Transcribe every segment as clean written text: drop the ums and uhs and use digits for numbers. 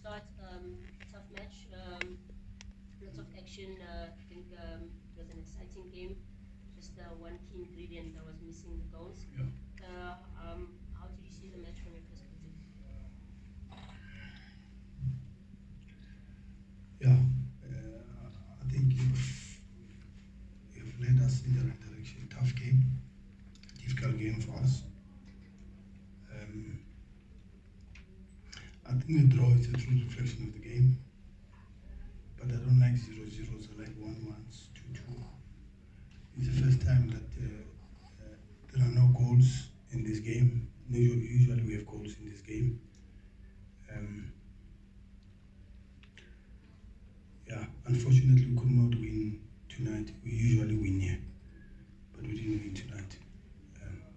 start, tough match, lots of action. I think it was an exciting game. Just one key ingredient that was missing, the goals. Yeah. How did you see the match from your perspective? Yeah, I think you've led us in the right direction. Tough game, difficult game for us. I think the draw is a true reflection of the game, but I don't like 0-0s. I like 1-1s, 2-2. It's the first time that there are no goals in this game. Usually we have goals in this game. Yeah, unfortunately we could not win tonight. We usually win here, but we didn't win tonight.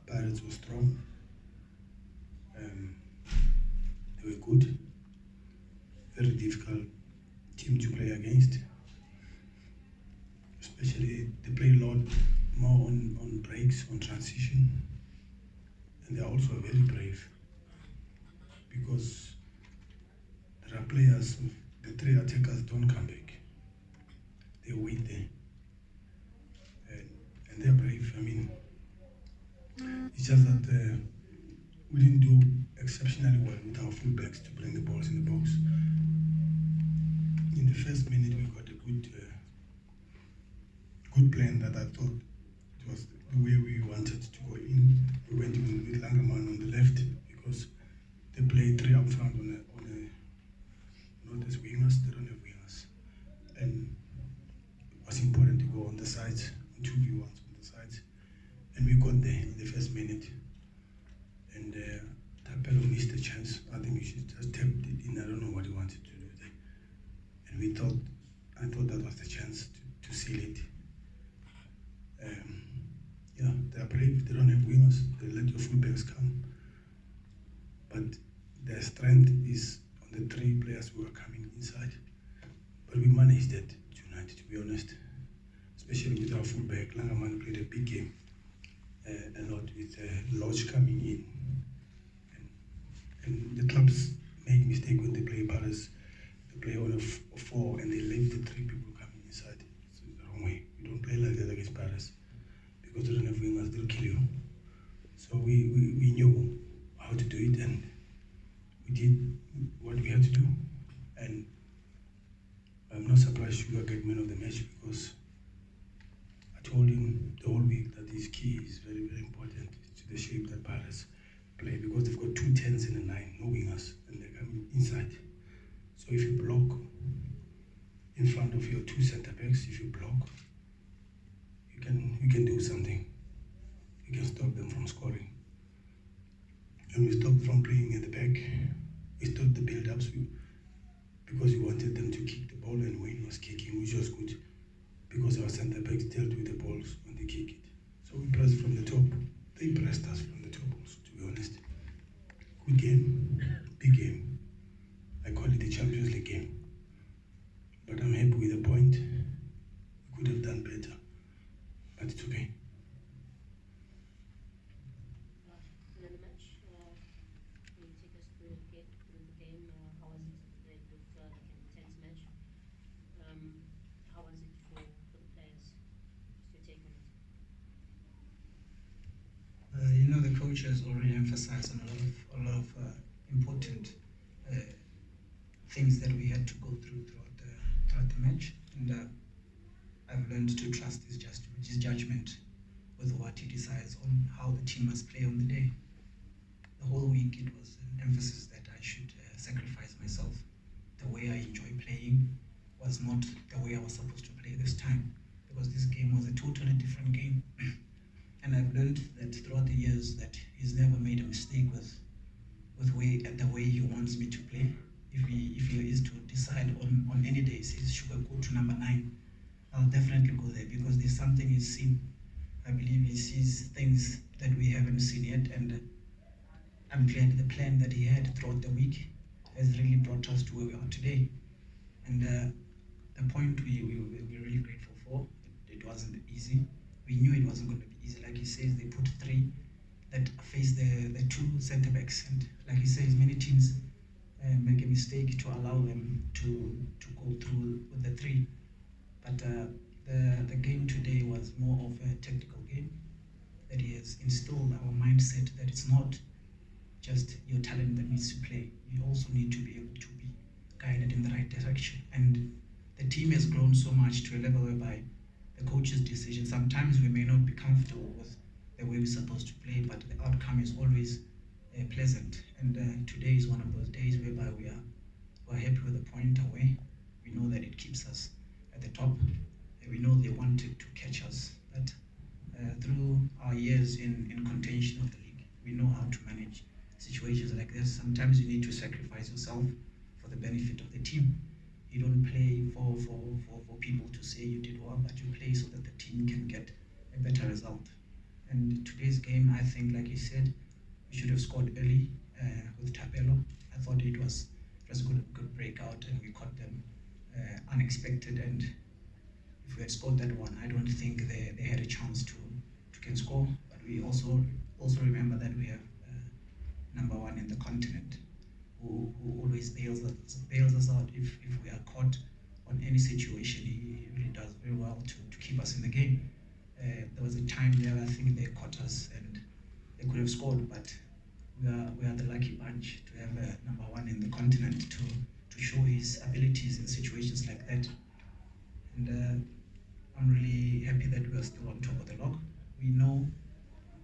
Pirates were strong. They were good. Very difficult team to play against. Especially they play a lot more on breaks, on transition. And they're also very brave because there are players, the three attackers don't come back. They wait there. And they're brave. I mean, it's just that we didn't do exceptionally well with our fullbacks to bring the balls in the box. In the first minute, we got a good plan that I thought it was the way we wanted to go in. We went in with Langerman on the left because they play three up front on a not as wingers, they don't have wingers. And it was important to go on the sides, 2v1s on the sides. And we got there in the first minute. And Tapelo missed the chance. I think he should just tapped it in. I don't know what he wanted to do there. And I thought that was the chance to seal it. Yeah, they are brave. They don't have wingers. They let your fullbacks come. But their strength is on the three players who are coming inside. But we managed that tonight, to be honest. Especially with our fullback. Langerman played a big game. A lot with Lodge coming in. And the clubs make mistake when they play Paris. They play on a 4 and they leave the three people coming inside. It's the wrong way. We don't play like that against Paris because they don't have wingers, they'll kill you. So we knew how to do it and we did what we had to do. And I'm not surprised Sugar get man of the match because I told him the whole week that his key is very, very important to the shape that Paris play because they've got 2 10s and a 9, no wingers, and they're coming inside. So if you block in front of your 2 centre backs, if you block, you can do something. You can stop them from scoring. And we stopped from playing at the back. We stopped the build-ups because we wanted them to kick the ball, and Wayne was kicking, which was good because our centre backs dealt with the balls when they kick it. So we pressed from the top. They pressed us from the top also, to be honest. Good game, big game. I call it the Champions League game. But I'm happy with the point. We could have done better, but it's okay. In the match, can you take us through the game? How was it? It looked like an intense match. How was it for the players? Just your take on it. The coach has already emphasized on a lot of important things that we had to go through throughout the match, and I've learned to trust his judgment with what he decides on how the team must play on the day. The whole week it was an emphasis that I should sacrifice myself. The way I enjoy playing was not the way I was supposed to play this time, because this game was a totally different game. And I've learned that throughout the years that he's never made a mistake with the way he wants me to play. If he is to decide on any day, says Sugar go to number 9, I'll definitely go there because there's something he's seen. I believe he sees things that we haven't seen yet, and I'm glad the plan that he had throughout the week has really brought us to where we are today. And the point we're really grateful for, it wasn't easy. We knew it wasn't going to be easy. Like he says, they put 3 that face the 2 centre backs, and like he says, many teams make a mistake to allow them to go through with the 3. But the game today was more of a tactical game that he has instilled our mindset that it's not just your talent that needs to play. You also need to be able to be guided in the right direction. And the team has grown so much to a level whereby the coach's decision, sometimes we may not be comfortable with the way we're supposed to play, but the outcome is always pleasant. And today is one of those days whereby we're happy with the point away. We know that it keeps us at the top. And we know they wanted to catch us. But through our years in contention of the league, we know how to manage situations like this. Sometimes you need to sacrifice yourself for the benefit of the team. You don't play for people to say you did well, but you play so that the team can get a better result. And today's game, I think, like you said, we should have scored early with Tapelo. I thought it was a good breakout, and we caught them unexpected. And if we had scored that one, I don't think they had a chance to can score. But we also remember that we have number 1 in the continent, who always bails us out if we are caught on any situation. He really does very well to keep us in the game. There was a time there I think they caught us and they could have scored, but we are the lucky bunch to have number 1 in the continent to show his abilities in situations like that. And I'm really happy that we are still on top of the log. We know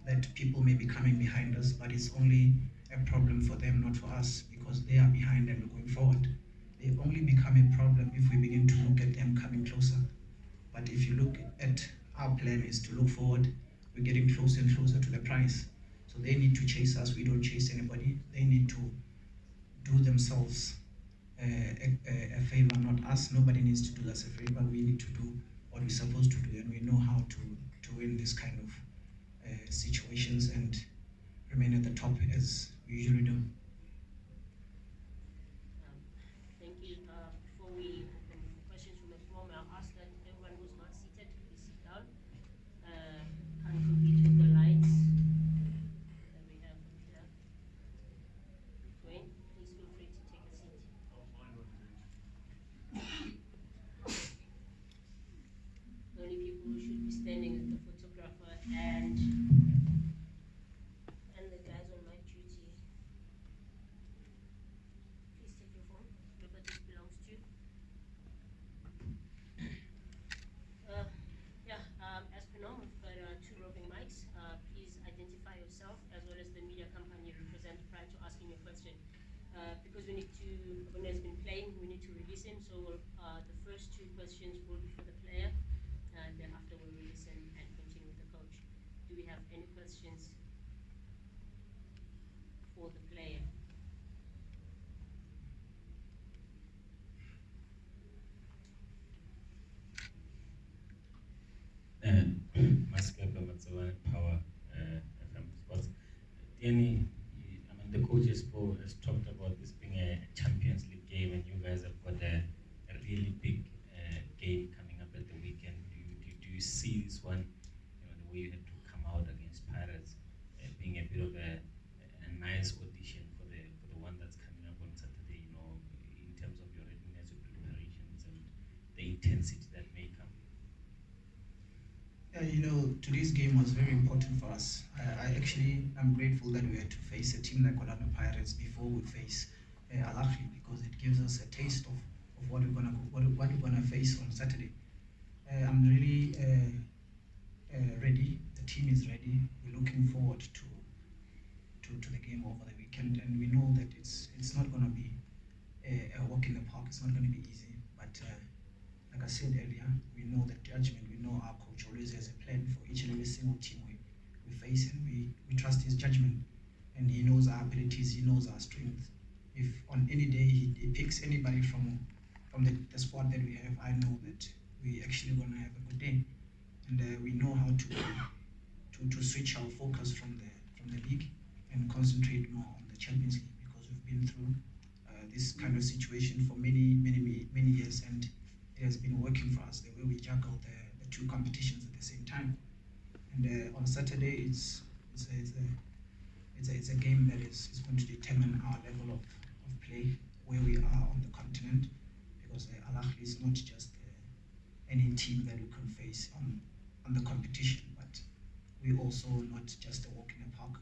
that people may be coming behind us, but it's only a problem for them, not for us, because they are behind and we're going forward. They only become a problem if we begin to look at them coming closer. But if you look at our plan is to look forward, we're getting closer and closer to the prize. So they need to chase us, we don't chase anybody. They need to do themselves a favor, not us. Nobody needs to do us a favor. We need to do what we're supposed to do, and we know how to win this kind of situations and remain at the top as we usually do. Thank you. Before we open for questions from the floor, I'll ask that everyone who's not seated, please sit down. Can you compete with the lights that we have here? Dwayne, please feel free to take a seat. The only people who should be standing is the photographer and the guys on my duty. Please take your phone. Remember, this belongs to you. As per normal, we've got 2 roving mics. Please identify yourself as well as the media company you represent prior to asking your question. Because when it's been playing, we need to release him. So the first 2 questions will be for the player, and then after we'll release him and continue with the coach. Do we have any questions for the player? Power FM Sports. Tiyani, the coaches has talked about this being a Champions League game, and you guys have got a really big game coming up at the weekend. Do you see this one, the way you had to come out against Pirates, being a bit of a nice audition for the one that's coming up on Saturday, in terms of your readiness, your preparations, and the intensity that may come? Today's game was very important for us. I'm grateful that we had to face a team like Orlando Pirates before we face Al Ahly, because it gives us a taste of what we're gonna face on Saturday. I'm really ready. The team is ready. We're looking forward to the game over the weekend, and we know that it's not gonna be a walk in the park. It's not gonna be easy, but like I said earlier, we know the judgment. We know our coach always has a plan for each and every single team we face, and we trust his judgment. And he knows our abilities, he knows our strengths. If on any day he picks anybody from the squad that we have, I know that we actually going to have a good day. And we know how to switch our focus from the league and concentrate more on the Champions League, because we've been through this kind of situation for many years, and it has been working for us, the way we juggle the 2 competitions at the same time. And on Saturday, it's a game that is going to determine our level of play, where we is not just any team that we can face on the competition, but we also not just a walk in the park.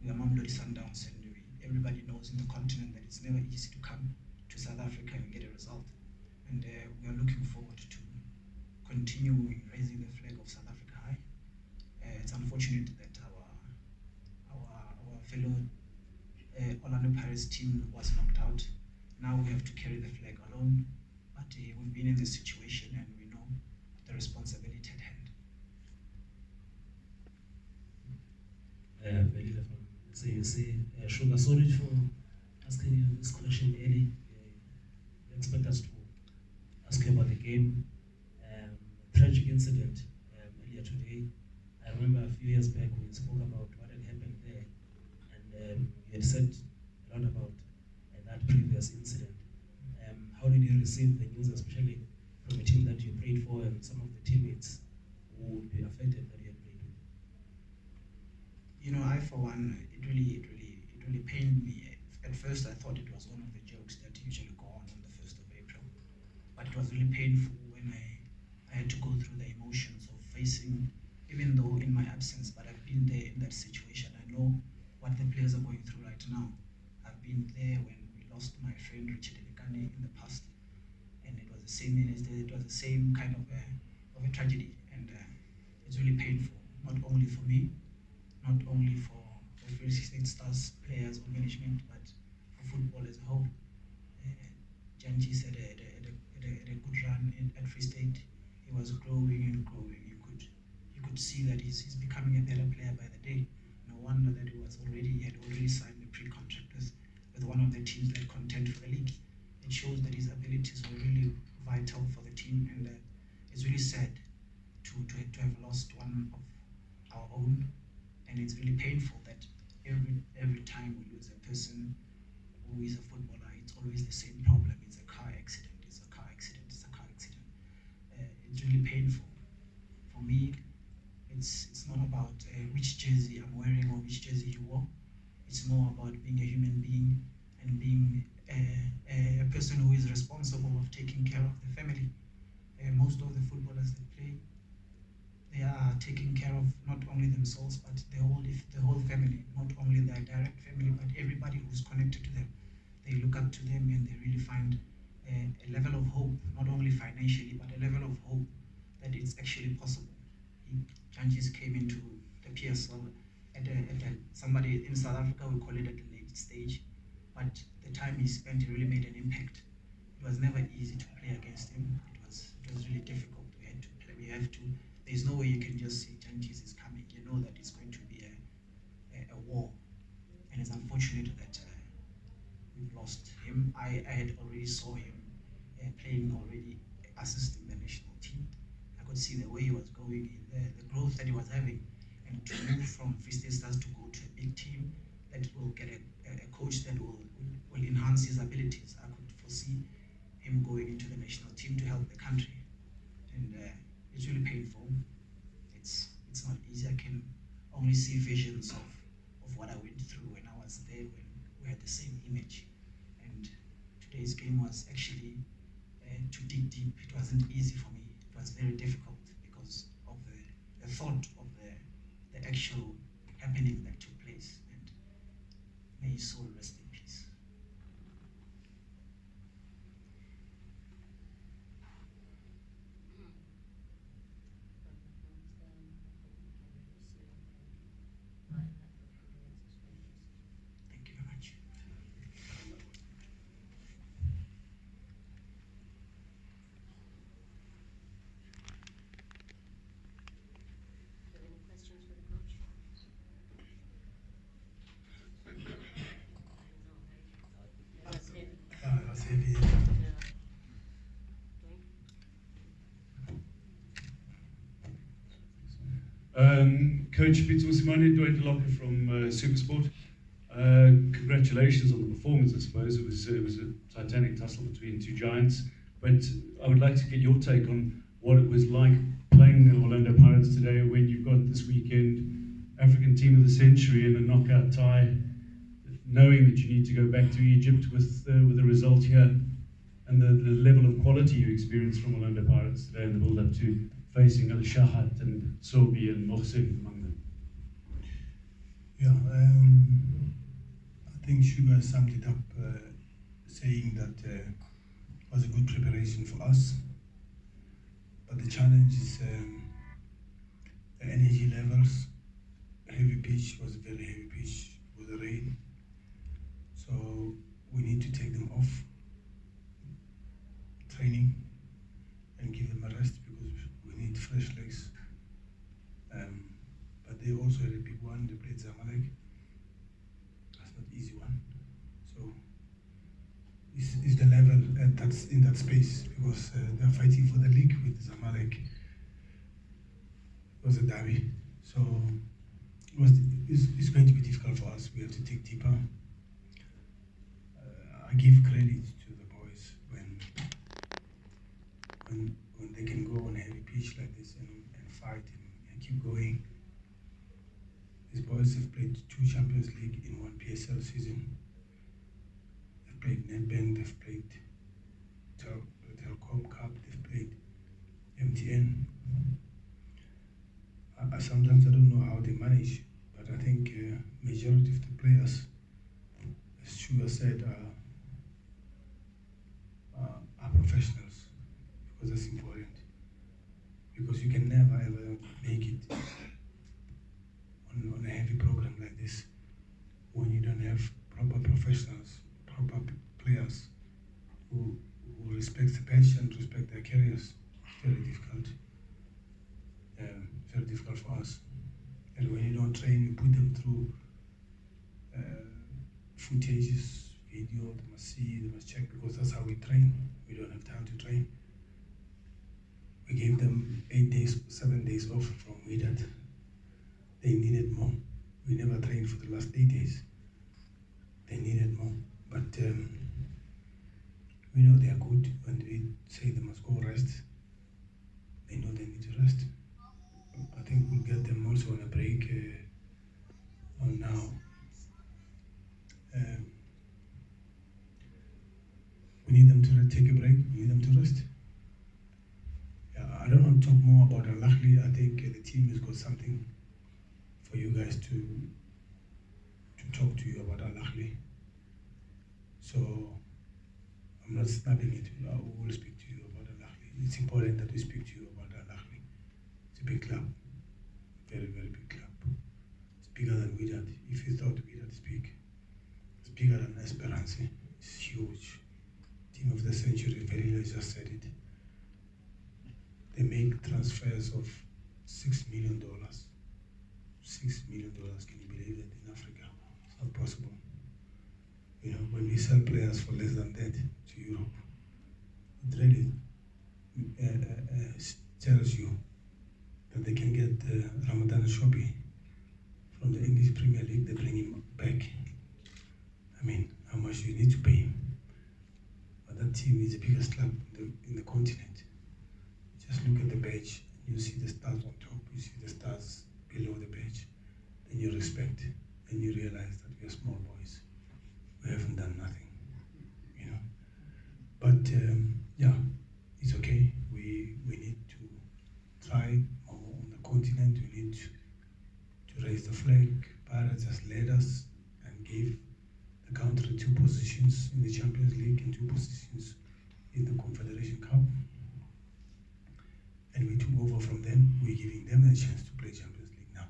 We are Mamelodi Sundowns, and everybody knows in the continent that it's never easy to come to South Africa and get a result. And we are looking forward to continue raising the flag of South Africa high. It's unfortunate that our fellow Orlando Pirates team was knocked out. Now we have to carry the flag alone, but we've been in this situation and we know the responsibility at hand. Velile from SASA. Sugar, sorry for asking you this question early. You expect us to ask you about the game. Tragic incident earlier today. I remember a few years back we spoke about what had happened there, and you had said a lot about that previous incident. How did you receive the news, especially from a team that you played for and some of the teammates who would be affected that you had played with? You know, I for one, it really pained me. At first, I thought it was one of the jokes that usually go on the 1st of April, but it was really painful when I had to go through the emotions of facing, even though in my absence, but I've been there in that situation. I know what the players are going through right now. I've been there when we lost my friend Richard Elikane in the past, and it was the same kind of a tragedy, and it's really painful, not only for me, not only for the Free State Stars players or management, but for football as a whole. Janji said had a good run at Free State. He was growing and growing. You could see that he's becoming a better player by the day. No wonder that he had already signed a pre-contract with one of the teams that contend for the league. It shows that his abilities were really vital for the team, and it's really sad to have lost one of our own. And it's really painful that every time we lose a person who is a footballer, it's always the same problem. It's a car accident. It's a car accident. It's a car accident. It's really painful. For me, it's not about which jersey I'm wearing or which jersey you wore. It's more about being a human being and being a person who is responsible of taking care of the family. Most of the footballers that play, they are taking care of not only themselves but the whole family, not only their direct family but everybody who's connected to them. They look up to them and they really find a level of hope, not only financially but a level of hope that it's actually possible. Janjis came into the PSL at somebody in South Africa, we call it at the late stage, but the time he spent, he really made an impact. It was never easy to play against him. It was really difficult. We had to play. There's no way you can just say Janjis is coming. You know that it's going to be a war, and it's unfortunate that we've lost him. I had already saw him playing already, assisting the national team. I could see the way he was going, the growth that he was having, and to move from Free State Stars to go to a big team that will get a coach that will enhance his abilities. I could foresee him going into the national team to help the country, and it's really painful. It's not easy. I can only see visions of what I went through when I was there, when we had the same image. And today's game was actually to dig deep. It wasn't easy for me. It was very difficult because of the thought of the actual happening that took place. And may his soul rest in peace. Thank you very much. Any questions for the coach? That's it. That's heavy. Yeah. Coach Pitso Mosimane, Dwayne Locker from Supersport. Congratulations on the performance, I suppose. It was a titanic tussle between two giants. But I would like to get your take on what it was like playing the Orlando Pirates today when you've got this weekend African Team of the Century in a knockout tie, knowing that you need to go back to Egypt with a result here. and the level of quality you experienced from Orlando Pirates today in the build-up to facing Al Shahat and Sobi and Mohsin among them? Yeah, I think Sugar summed it up saying that it was a good preparation for us, but the challenge is the energy levels. Heavy pitch was a very heavy pitch with the rain, so we need to take them off training and give them a rest because we need fresh legs. But they also had a big one. They played Zamalek. That's not an easy one. So it's the level that's in that space because they're fighting for the league with Zamalek. It was a derby, so it's going to be difficult for us. We have to dig deeper. I give credit to the boys when they can go on a heavy pitch like this and fight and keep going. These boys have played 2 Champions League in 1 PSL season. They've played Nedbank, they've played Telkom Cup, they've played MTN. Sometimes I don't know how they manage, but I think majority of the players, as Sugar said, are professionals, because that's important. Because you can never ever make it on a heavy program like this when you don't have proper professionals, proper players who respect the pitch and respect their careers. Very difficult. Very difficult for us. And when you don't train, you put them through footages, video, they must see, they must check, because that's how we train. We don't have time to train. We gave them 8 days, 7 days off from Wydad. They needed more. We never trained for the last 8 days. They needed more. But we know they are good. When we say they must go rest, they know they need to rest. I think we'll get them also on a break on now. We need them to take a break. We need them to rest. I don't want to talk more about Al Ahly. I think the team has got something for you guys to talk to you about Al Ahly. So I'm not snapping it. I will speak to you about Al Ahly. It's important that we speak to you about Al Ahly. It's a big club, very, very big club. It's bigger than Wydad. If you thought Wydad is big, it's bigger than Esperance. It's huge. Team of the century, Verilla just said it. They make transfers of $6 million. $6 million, can you believe it, in Africa? It's not possible. You know, when we sell players for less than that to Europe, it really tells you that they can get Ramadan Shobi from the English Premier League. They bring him back. I mean, how much you need to pay him? But that team is the biggest club in the continent. Just look at the badge, you see the stars on top, you see the stars below the badge, then you respect, and you realize that we are small boys. We haven't done nothing, you know. But yeah, it's okay. We need to try more on the continent. We need to raise the flag. Pirates has led us and gave the country 2 positions in the Champions League and 2 positions in the Confederation Cup. And we took over from them. We're giving them a chance to play Champions League now,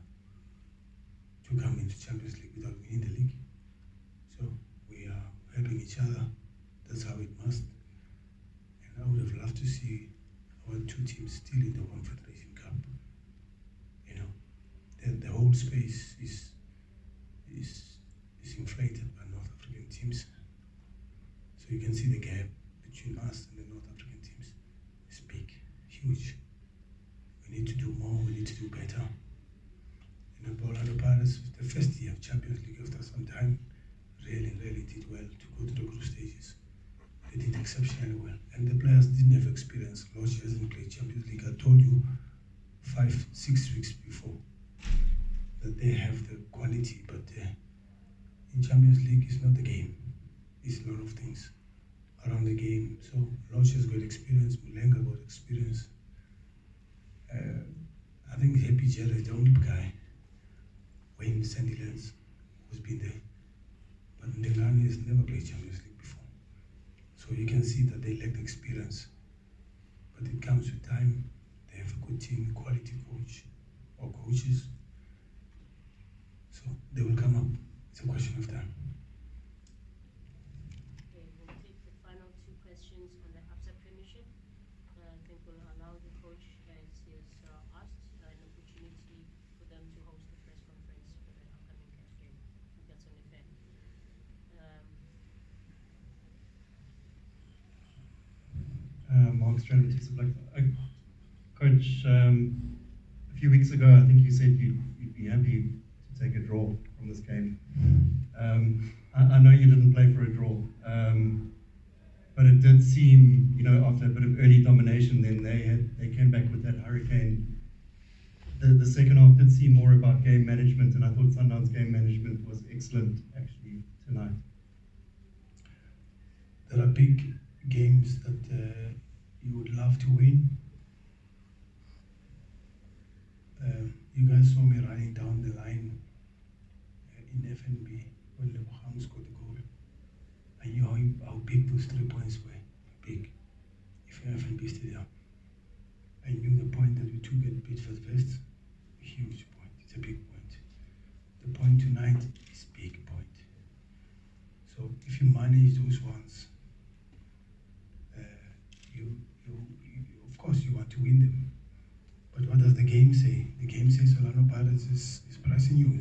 to come into Champions League without winning the league. So we are helping each other. That's how it must. And I would have loved to see our 2 teams still in the Confederation Cup. You know, the whole space is inflated by North African teams. So you can see the gap between us and the North African teams is big, huge. We need to do more, we need to do better. You know, Orlando Pirates, the first year of Champions League after some time, really did well to go to the group stages. They did exceptionally well. And the players didn't have experience. Lodge hasn't played Champions League. I told you 5-6 weeks before that they have the quality, but in Champions League it's not the game. It's a lot of things. around the game. So Locha's got experience, Mulenga got experience. I think Happy Jell is the only guy, Wayne Sandilands, who's been there. But Ndengane has never played Champions League before. So you can see that they lack the experience. But it comes with time. They have a good team, quality coach or coaches. So they will come up. It's a question of time. Okay, we'll take the final two questions on the Absa Premiership. I think we'll allow the coach, as he has asked, an opportunity for them to host the press conference for the upcoming catch game. I think that's only fair. Mark Strand, Coach, a few weeks ago, I think you said you'd be happy to take a draw from this game. I know you didn't play for a draw, but it did seem, after a bit of early domination, then they came back with that hurricane. The second half did seem more about game management, and I thought Sundowns' game management was excellent, actually, tonight. There are big games that you would love to win. You guys saw me running down the line in FNB when Lebogang scored the goal. I knew how big those 3 points were. Big. If you're FNB Stadium. I knew the point that we took at Pittsburgh West, a huge point. It's a big point. The point tonight is a big point. So if you manage those ones, of course you want to win them. But what does the game say? The game says Solano Pirates is pressing you.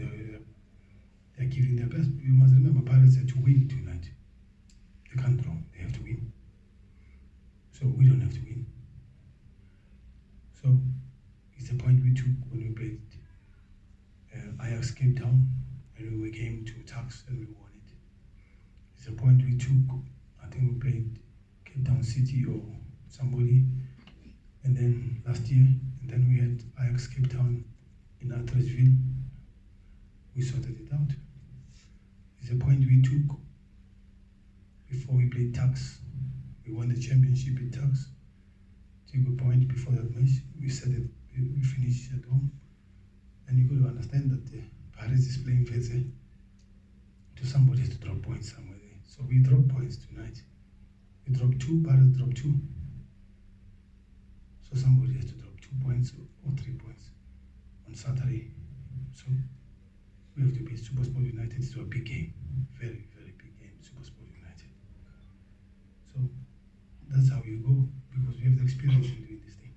They're giving their best. You must remember Pirates have to win tonight. They can't draw. They have to win. So we don't have to win. So it's the point we took when we played Ajax Cape Town, and we came to Tax and we won it. It's the point we took. I think we played Cape Town City or somebody, and then last year, and then we had Ajax Cape Town in Attersville. We sorted it out. It's a point we took before we played Tax. We won the championship in Tax. Took a point before that match. We said it. We finished at home, and you got to understand that the Paris is playing Vetse. So somebody has to drop points somewhere there. So we dropped points tonight. We dropped 2. Paris dropped 2. So somebody has to drop 2 points or 3 points on Saturday. So we have to beat SuperSport United. It's a big game. Very, very big game, SuperSport United. So that's how you go, because we have the experience in doing this thing.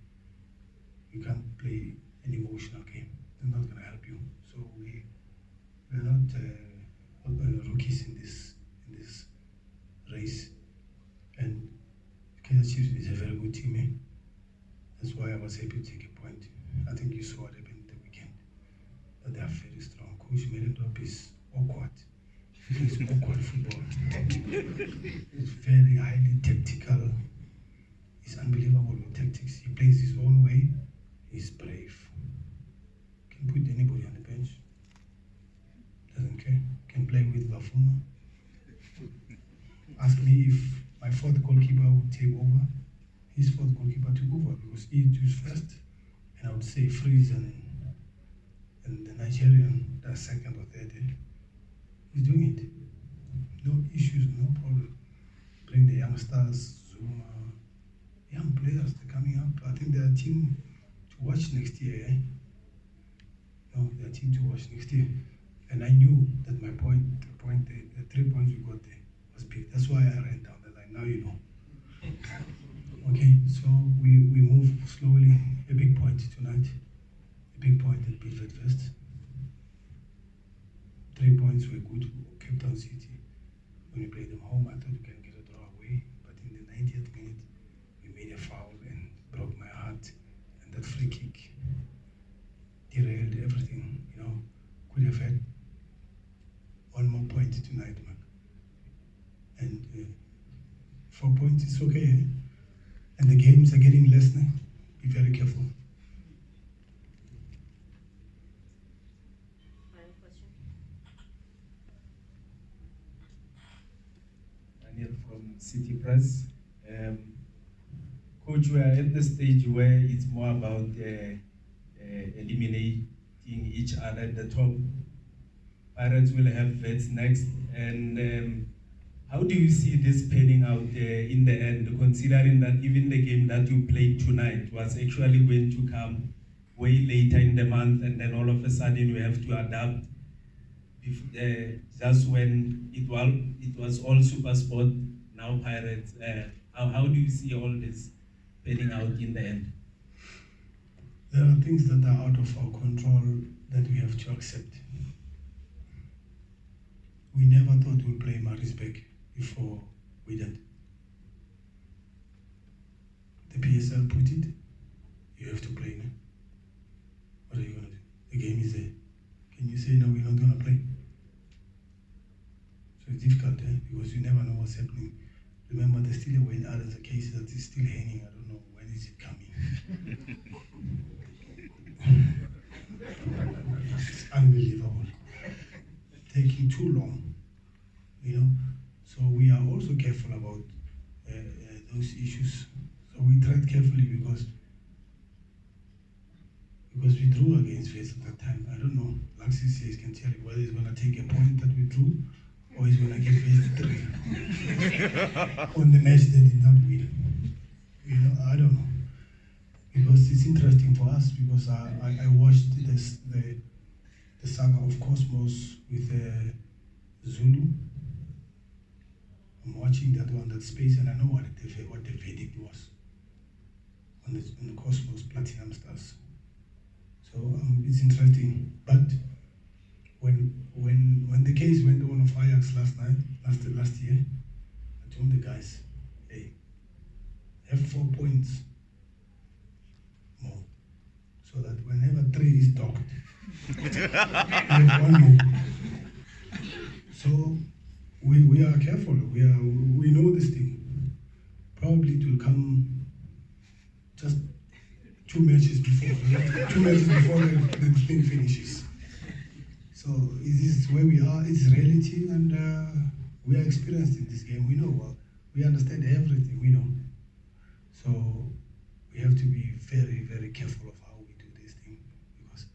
You can't play an emotional game. They're not going to help you. So we're not rookies in this race. And Kaizer Chiefs is a very good team. That's why I was happy to take a point. I think you saw what happened the weekend. That they are very strong. Coach Merendorp is awkward. He's awkward football. He's very highly tactical. He's unbelievable with tactics. He plays his own way. He's brave. Can put anybody on the bench. Doesn't care. Can play with Bafuma. Ask me if my fourth goalkeeper would take over. His fourth goalkeeper took over because he was first, and I would say Freeze and the Nigerian, that's second or third. He's doing it. No issues, no problem. Bring the youngsters, Zuma, young players, they're coming up. I think they're a team to watch next year. No, they're a team to watch next year. And I knew that my point, the 3 points we got there was big. That's why I ran down the line. Now you know. Okay, so we move slowly. A big point tonight. A big point at Pittsburgh West. 3 points were good. Cape Town City. When we played them home, I thought we can get a draw away. But in the 90th minute, we made a foul and broke my heart. And that free kick derailed everything. Could have had one more point tonight, man. And 4 points is okay. And the games are getting less now. Be very careful. Final question. Daniel from City Press. Coach, we are at the stage where it's more about eliminating each other at the top. Pirates will have Vets next, and how do you see this panning out in the end, considering that even the game that you played tonight was actually going to come way later in the month, and then all of a sudden you have to adapt just when it was all Super Sport, now Pirates. How do you see all this panning out in the end? There are things that are out of our control that we have to accept. We never thought we'd play Maritzburg before we did. The PSL put it, you have to play now. What are you going to do? The game is there. Can you say, no, we're not going to play? So it's difficult, because you never know what's happening. Remember, there's still a case that is still hanging. I don't know, when is it coming? It's unbelievable. Taking too long, So we are also careful about those issues. So we tread carefully because we drew against Wales at that time. I don't know. Laxis says can tell you whether he's going to take a point that we drew or he's going to get Wales 3 on the match they did not win. I don't know. Because it's interesting for us because I watched the saga of Cosmos with Zulu. I'm watching that one, that space, and I know what the verdict was on the Cosmos Platinum Stars. So it's interesting. But when the case went on of Ajax last year, I told the guys, hey, have 4 points more, so that whenever 3 is docked, we have 1 more. So we are careful. We know this thing. Probably it will come just 2 matches before. 2 matches before the thing finishes. So it is where we are. It's reality, and we are experienced in this game. We know. We understand everything. We know. So we have to be very, very careful of how we do this thing, because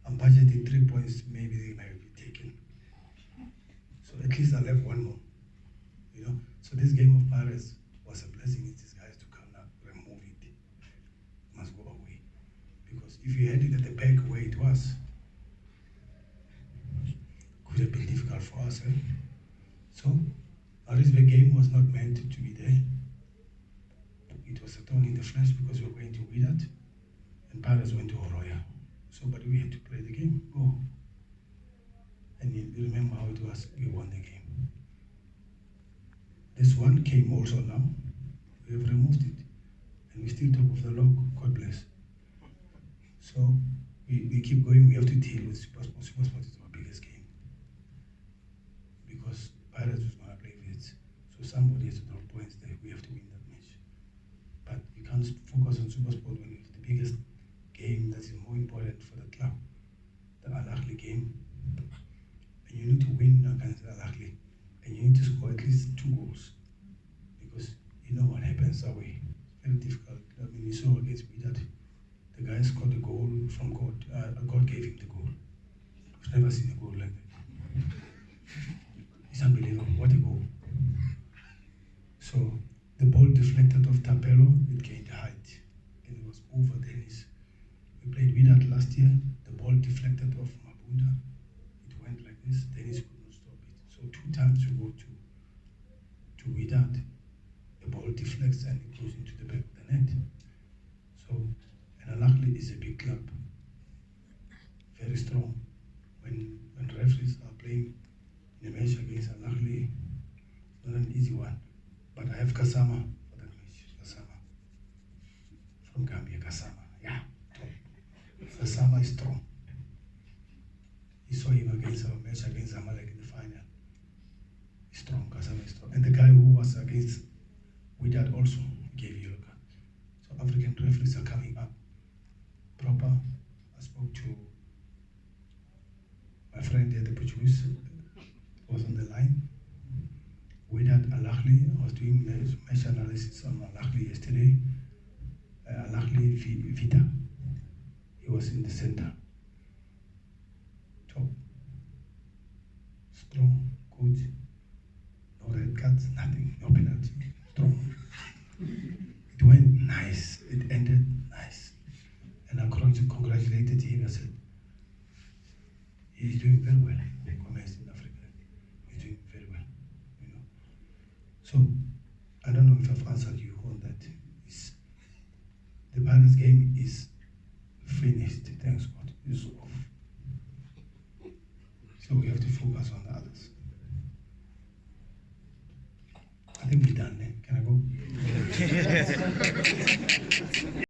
I'm budgeting 3 points. Maybe they might be taken. So at least I'll have 1 more. So this game of Paris was a blessing in disguise to come now, remove it. It must go away. Because if you had it at the back where it was, it could have been difficult for us. So the game was not meant to be there. It was a thorn in the flesh because we were going to Wydad and Paris went to Oroya. So, but we had to play the game. Go. And you remember how it was, we won the game. This one came also now. We have removed it. And we still top of the log, God bless. So we keep going, we have to deal with Supersport. Supersport is our biggest game. Because Pirates was going to play with it. So somebody has to drop points there, we have to win that match. But you can't focus on Supersport when it's the biggest game that is more important for the club. The Al Ahly game. And you need to win against Al Ahly. And you need to score at least 2 goals. Because you know what happens away. It's very difficult. I mean, you saw against Wydad, the guy scored a goal from God. God gave him the goal. I've never seen a goal like that. It's unbelievable. What a goal. So the ball deflected off Tapelo, it gained height. And it was over Dennis. We played Wydad last year. The ball deflected off Mabunda. It went like this. Dennis could not stop it. So 2 times you go to Wydad, the ball deflects and it goes into the back of the net. So, and Al Ahly is a big club, very strong. When referees are playing in a match against Al Ahly, it's not an easy one. But I have Kasama for that match. Kasama from Gambia. Kasama, yeah, top. Kasama is strong. You saw him against our match against Zamalek in the final. He's strong, Kasama is strong. And the guy who was against Wydad also gave yellow card. So African referees are coming up proper. I spoke to my friend there, the Portuguese, was on the line. Wydad Al Ahly, I analysis on Alakli yesterday. Alakli Vita, he was in the center. Top, strong, good, no red cards, nothing, no penalty, strong. It went nice, it ended nice. And I congratulated him. I said, he's doing very well. He commenced in Africa. He's doing very well, you know. So, I don't know if I've answered you on that. The Pirates game is finished, thanks God. It's off. So we have to focus on that.